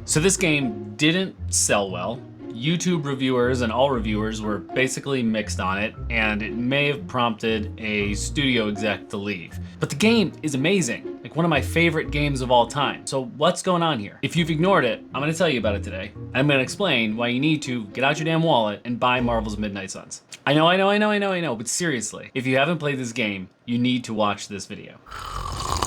So this game didn't sell well. YouTube reviewers and all reviewers were basically mixed on it, and it may have prompted a studio exec to leave. But the game is amazing, like one of my favorite games of all time. So what's going on here? If you've ignored it, I'm gonna tell you about it today. I'm gonna explain why you need to get out your damn wallet and buy Marvel's Midnight Suns. I know, but seriously, if you haven't played this game, you need to watch this video.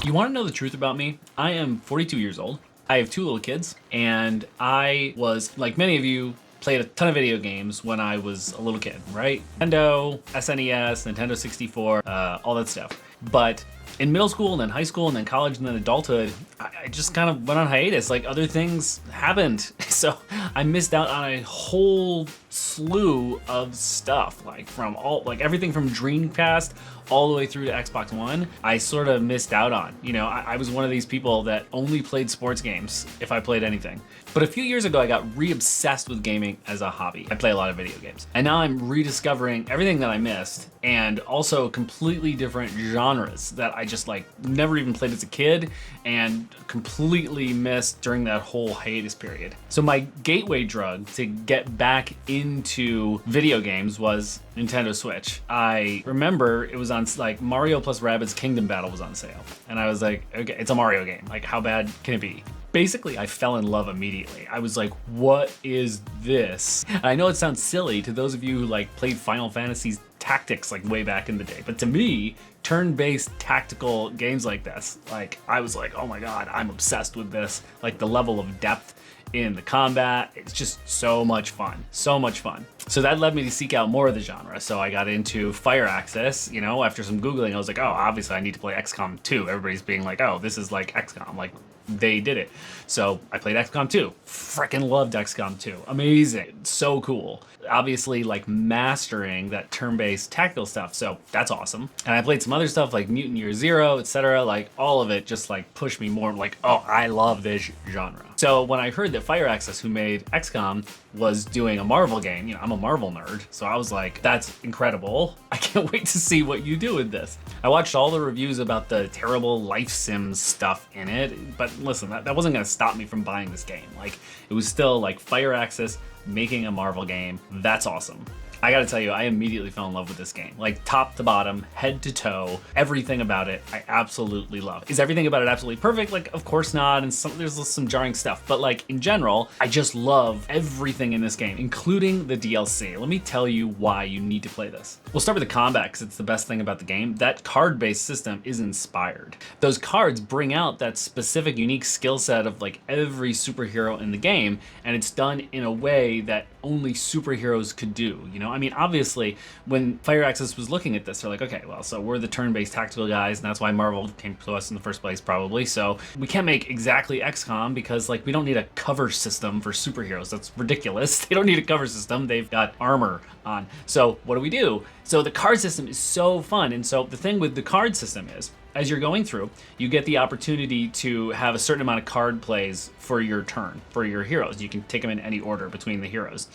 You wanna know the truth about me? I am 42 years old. I have 2 little kids, and I was, like many of you, played a ton of video games when I was a little kid, right? Nintendo, SNES, Nintendo 64, all that stuff. But in middle school, and then high school, and then college, and then adulthood, I just kind of went on hiatus. Like, other things happened. So I missed out on a whole slew of stuff, like everything from Dreamcast all the way through to Xbox One. I sort of missed out on. You know, I was one of these people that only played sports games if I played anything. But a few years ago, I got re-obsessed with gaming as a hobby. I play a lot of video games. And now I'm rediscovering everything that I missed, and also completely different genres that I just never even played as a kid and completely missed during that whole hiatus period. So my gateway drug to get back into video games was Nintendo Switch. I remember it was on Mario plus Rabbids Kingdom Battle was on sale. And I was like, okay, it's a Mario game. Like, how bad can it be? Basically, I fell in love immediately. I was like, what is this? And I know it sounds silly to those of you who played Final Fantasy's Tactics way back in the day, but to me, turn-based tactical games like this, I was like, oh my god, I'm obsessed with this. The level of depth in the combat, it's just so much fun, so much fun. So that led me to seek out more of the genre. So I got into FireAxis, after some Googling, I was like, oh, obviously I need to play XCOM 2. Everybody's being like, oh, this is like XCOM, they did it. So I played XCOM 2. Frickin' loved XCOM 2. Amazing. So cool. Obviously, mastering that turn-based tactical stuff. So that's awesome. And I played some other stuff like Mutant Year Zero, etc. All of it just pushed me more. Oh, I love this genre. So when I heard that FireAxis, who made XCOM, was doing a Marvel game, I'm a Marvel nerd. So I was like, that's incredible. I can't wait to see what you do with this. I watched all the reviews about the terrible life sim stuff in it, but listen, that wasn't gonna stop me from buying this game. It was still FireAxis making a Marvel game. That's awesome. I gotta tell you, I immediately fell in love with this game. Top to bottom, head to toe, everything about it, I absolutely love. Is everything about it absolutely perfect? Of course not, and there's some jarring stuff. But in general, I just love everything in this game, including the DLC. Let me tell you why you need to play this. We'll start with the combat, because it's the best thing about the game. That card-based system is inspired. Those cards bring out that specific, unique skill set of every superhero in the game, and it's done in a way that only superheroes could do, obviously, when FireAxis was looking at this, they're like, okay, well, so we're the turn-based tactical guys, and that's why Marvel came to us in the first place, probably. So we can't make exactly XCOM because, we don't need a cover system for superheroes. That's ridiculous. They don't need a cover system. They've got armor on. So what do? So the card system is so fun. And so the thing with the card system is, as you're going through, you get the opportunity to have a certain amount of card plays for your turn, for your heroes. You can take them in any order between the heroes.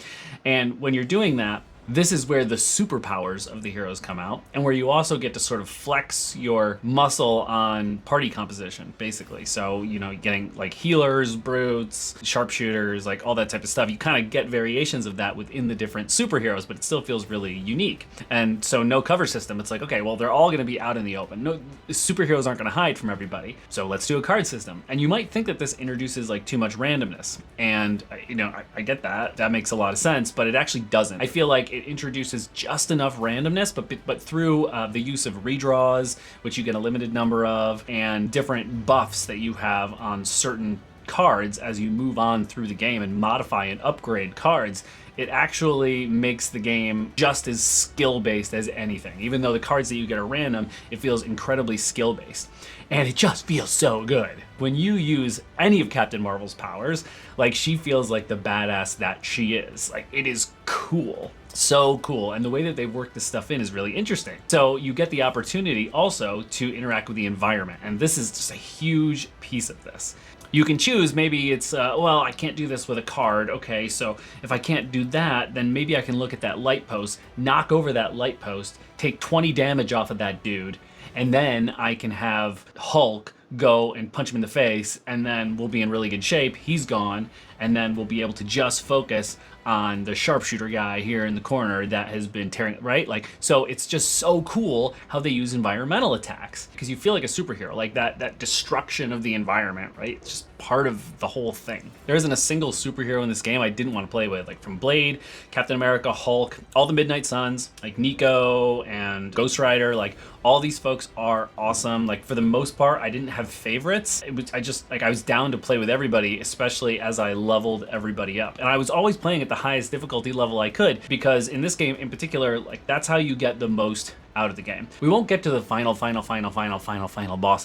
And when you're doing that, this is where the superpowers of the heroes come out, and where you also get to sort of flex your muscle on party composition, basically. So, getting healers, brutes, sharpshooters, all that type of stuff. You kind of get variations of that within the different superheroes, but it still feels really unique. And so no cover system. It's okay, well, they're all going to be out in the open. No, superheroes aren't going to hide from everybody. So let's do a card system. And you might think that this introduces too much randomness. And, I get that. That makes a lot of sense, but it actually doesn't. I feel like it introduces just enough randomness, but through the use of redraws, which you get a limited number of, and different buffs that you have on certain cards as you move on through the game and modify and upgrade cards, it actually makes the game just as skill-based as anything. Even though the cards that you get are random, it feels incredibly skill-based. And it just feels so good. When you use any of Captain Marvel's powers, she feels like the badass that she is. It is cool. So cool. And the way that they've worked this stuff in is really interesting. So you get the opportunity also to interact with the environment. And this is just a huge piece of this. You can choose, maybe it's, well, I can't do this with a card. Okay, so if I can't do that, then maybe I can look at that light post, knock over that light post, take 20 damage off of that dude, and then I can have Hulk go and punch him in the face, and then we'll be in really good shape. He's gone, and then we'll be able to just focus on the sharpshooter guy here in the corner that has been tearing, right? Like, so it's just so cool how they use environmental attacks, because you feel like a superhero, like that destruction of the environment, right? It's just part of the whole thing. There isn't a single superhero in this game I didn't want to play with, like from Blade, Captain America, Hulk, all the Midnight Suns, like Nico and Ghost Rider, like all these folks are awesome. Like for the most part, I didn't have favorites. I was down to play with everybody, especially as I leveled everybody up. And I was always playing at the highest difficulty level I could, because in this game in particular, like that's how you get the most out of the game. We won't get to the final boss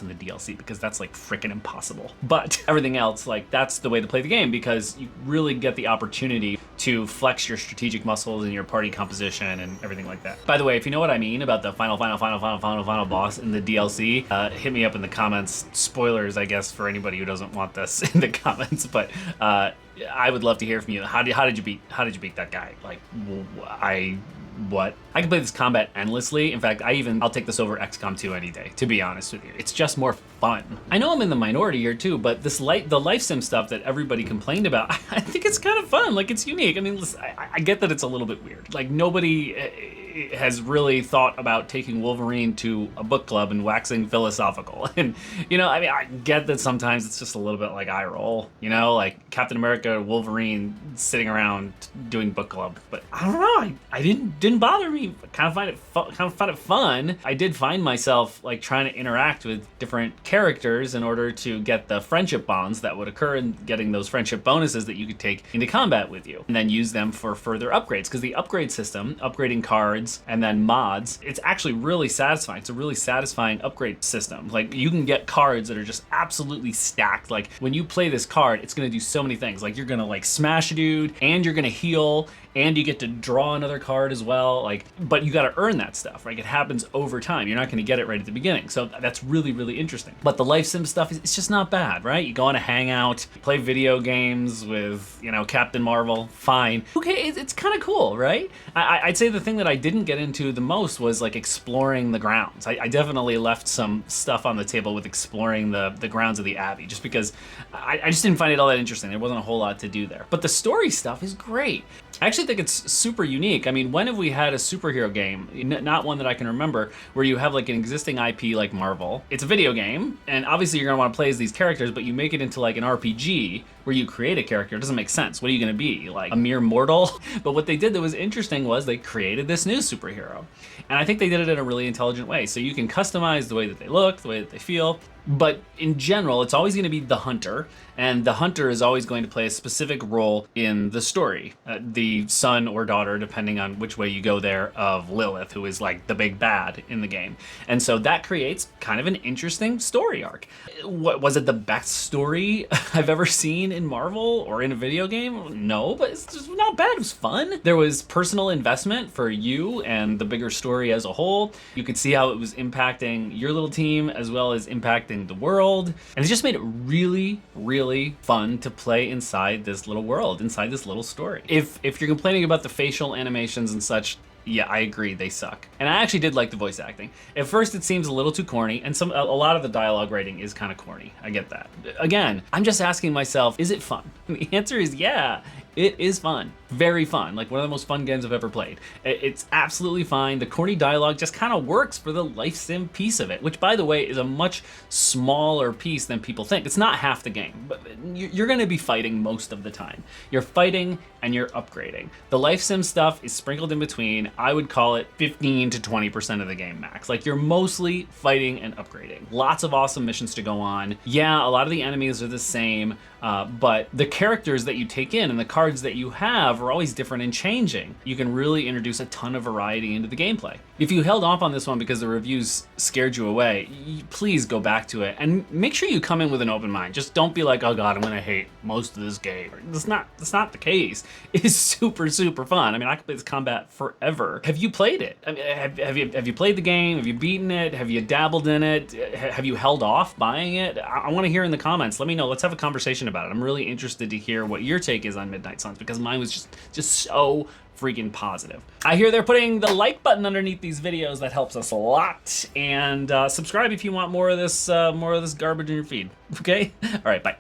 in the DLC, because that's like freaking impossible. But everything else, like that's the way to play the game, because you really get the opportunity to flex your strategic muscles and your party composition and everything like that. By the way, if you know what I mean about the final boss in the DLC, hit me up in the comments. Spoilers, I guess, for anybody who doesn't want this in the comments, but I would love to hear from you. How did you beat that guy? Like, what? I can play this combat endlessly. In fact, I'll take this over XCOM 2 any day, to be honest with you. It's just more fun. I know I'm in the minority here too, but the life sim stuff that everybody complained about, I think it's kind of fun. Like, it's unique. I mean, listen, I get that it's a little bit weird. Like, nobody has really thought about taking Wolverine to a book club and waxing philosophical. And, you know, I mean, I get that sometimes it's just a little bit like eye roll, you know, like Captain America, Wolverine sitting around doing book club. But I don't know, I didn't bother me. I kind of find it fun. I did find myself like trying to interact with different characters in order to get the friendship bonds that would occur, and getting those friendship bonuses that you could take into combat with you, and then use them for further upgrades. Because the upgrade system, upgrading cards and then mods, it's actually really satisfying. It's a really satisfying upgrade system. Like, you can get cards that are just absolutely stacked. Like, when you play this card, it's gonna do so many things. Like, you're gonna like smash a dude, and you're gonna heal, and you get to draw another card as well. Like, but you gotta earn that stuff, right? It happens over time. You're not gonna get it right at the beginning. So that's really, really interesting. But the life sim stuff, it's just not bad, right? You go on a hangout, play video games with, you know, Captain Marvel, fine. Okay, it's kind of cool, right? I'd say the thing that I didn't get into the most was like exploring the grounds. I definitely left some stuff on the table with exploring the grounds of the Abbey, just because I just didn't find it all that interesting. There wasn't a whole lot to do there. But the story stuff is great. I actually think it's super unique. I mean, when have we had a superhero game, not one that I can remember, where you have like an existing IP like Marvel? It's a video game, and obviously you're gonna want to play as these characters, but you make it into like an RPG where you create a character. It doesn't make sense. What are you gonna be, like a mere mortal? But what they did that was interesting was they created this new superhero. And I think they did it in a really intelligent way. So you can customize the way that they look, the way that they feel, but in general, it's always gonna be the hunter, and the hunter is always going to play a specific role in the story. The son or daughter, depending on which way you go there, of Lilith, who is like the big bad in the game. And so that creates kind of an interesting story arc. What was it, the best story I've ever seen in Marvel or in a video game? No, but it's just not bad. It was fun. There was personal investment for you and the bigger story as a whole. You could see how it was impacting your little team as well as impacting the world. And it just made it really, really fun to play inside this little world, inside this little story. If you're complaining about the facial animations and such, yeah, I agree, they suck. And I actually did like the voice acting. At first it seems a little too corny, and a lot of the dialogue writing is kind of corny. I get that. Again, I'm just asking myself, is it fun? And the answer is yeah. It is fun. Very fun. Like one of the most fun games I've ever played. It's absolutely fine. The corny dialogue just kind of works for the life sim piece of it, which by the way is a much smaller piece than people think. It's not half the game, but you're gonna be fighting most of the time. You're fighting and you're upgrading. The life sim stuff is sprinkled in between. I would call it 15 to 20% of the game max. Like you're mostly fighting and upgrading. Lots of awesome missions to go on. Yeah, a lot of the enemies are the same, but the characters that you take in and the cards that you have are always different and changing. You can really introduce a ton of variety into the gameplay. If you held off on this one because the reviews scared you away, please go back to it and make sure you come in with an open mind. Just don't be like, oh god, I'm gonna hate most of this game. That's not the case. It is super, super fun. I mean, I could play this combat forever. Have you played it? I mean, have you played the game? Have you beaten it? Have you dabbled in it? Have you held off buying it? I want to hear in the comments. Let me know. Let's have a conversation about it. I'm really interested to hear what your take is on Midnight Suns, because mine was just just so freaking positive. I hear they're putting the like button underneath these videos. That helps us a lot. And subscribe if you want more of this garbage in your feed. Okay? All right, bye.